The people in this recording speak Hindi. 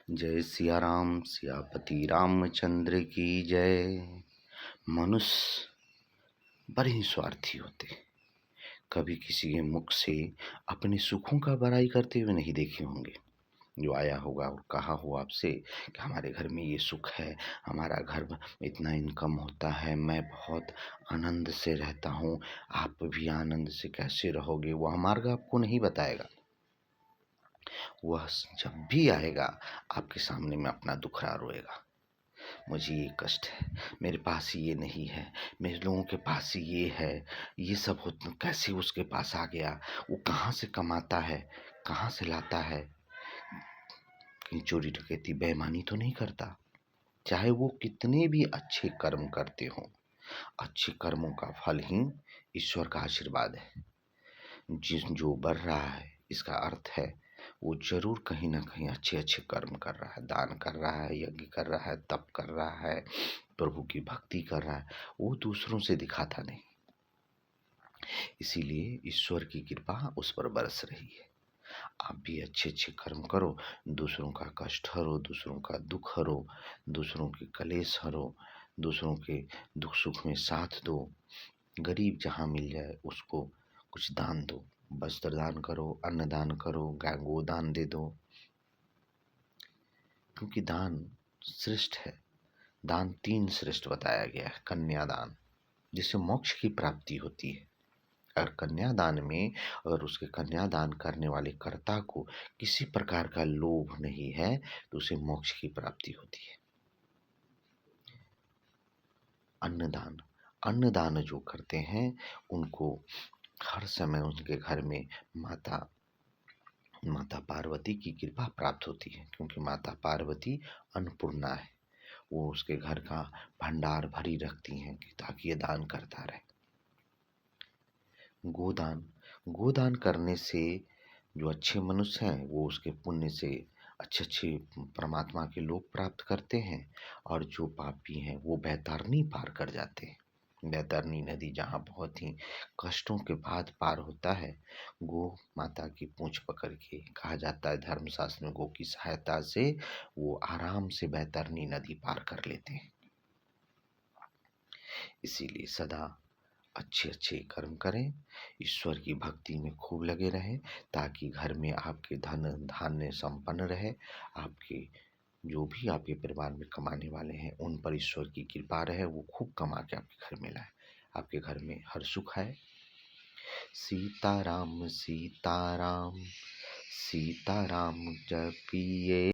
जय सिया राम, सियापति रामचंद्र की जय। मनुष्य बड़े ही स्वार्थी होते हैं। कभी किसी के मुख से अपने सुखों का बड़ाई करते हुए नहीं देखे होंगे। जो आया होगा और कहा हो आपसे कि हमारे घर में ये सुख है, हमारा घर में इतना इनकम होता है, मैं बहुत आनंद से रहता हूँ, आप भी आनंद से कैसे रहोगे, वह मार्ग आपको नहीं बताएगा। वह जब भी आएगा आपके सामने में अपना दुखड़ा रोएगा। मुझे ये कष्ट है, मेरे पास ये नहीं है, मेरे लोगों के पास ये है, ये सब हो कैसे उसके पास आ गया, वो कहाँ से कमाता है, कहाँ से लाता है। कहीं चोरी डकैती बेईमानी तो नहीं करता। चाहे वो कितने भी अच्छे कर्म करते हों, अच्छे कर्मों का फल ही ईश्वर का आशीर्वाद है। जो बढ़ रहा है इसका अर्थ है वो जरूर कहीं ना कहीं अच्छे अच्छे कर्म कर रहा है, दान कर रहा है, यज्ञ कर रहा है, तप कर रहा है, प्रभु की भक्ति कर रहा है। वो दूसरों से दिखाता नहीं, इसीलिए ईश्वर की कृपा उस पर बरस रही है। आप भी अच्छे अच्छे कर्म करो, दूसरों का कष्ट हरो, दूसरों का दुख हरो, दूसरों के कलेश हरो, दूसरों के दुख सुख में साथ दो। गरीब जहाँ मिल जाए उसको कुछ दान दो, वस्त्र दान करो, अन्न दान करो, गाय गो दान दे दो, क्योंकि दान श्रेष्ठ है। दान 3 श्रेष्ठ बताया गया है। कन्यादान जिससे मोक्ष की प्राप्ति होती है, और कन्यादान में अगर उसके कन्यादान करने वाले कर्ता को किसी प्रकार का लोभ नहीं है तो उसे मोक्ष की प्राप्ति होती है। अन्नदान, अन्नदान जो करते हैं उनको हर समय उनके घर में माता पार्वती की कृपा प्राप्त होती है, क्योंकि माता पार्वती अन्नपूर्णा है। वो उसके घर का भंडार भरी रखती हैं कि ताकि ये दान करता रहे। गोदान, गोदान करने से जो अच्छे मनुष्य हैं वो उसके पुण्य से अच्छे अच्छे परमात्मा के लोक प्राप्त करते हैं, और जो पापी हैं वो बैतरनी पार कर जाते हैं। बैतरनी नदी जहाँ बहुत ही कष्टों के बाद पार होता है, गो माता की पूंछ पकड़ के, कहा जाता है धर्मशास्त्र में, गो की सहायता से वो आराम से बैतरनी नदी पार कर लेते हैं। इसीलिए सदा अच्छे अच्छे कर्म करें, ईश्वर की भक्ति में खूब लगे रहें, ताकि घर में आपके धन धान्य संपन्न रहे। आपके जो भी आपके परिवार में कमाने वाले हैं उन पर ईश्वर की कृपा रहे, वो खूब कमा के आपके घर में लाए, आपके घर में हर सुख है। सीताराम सीताराम सीताराम जपिए।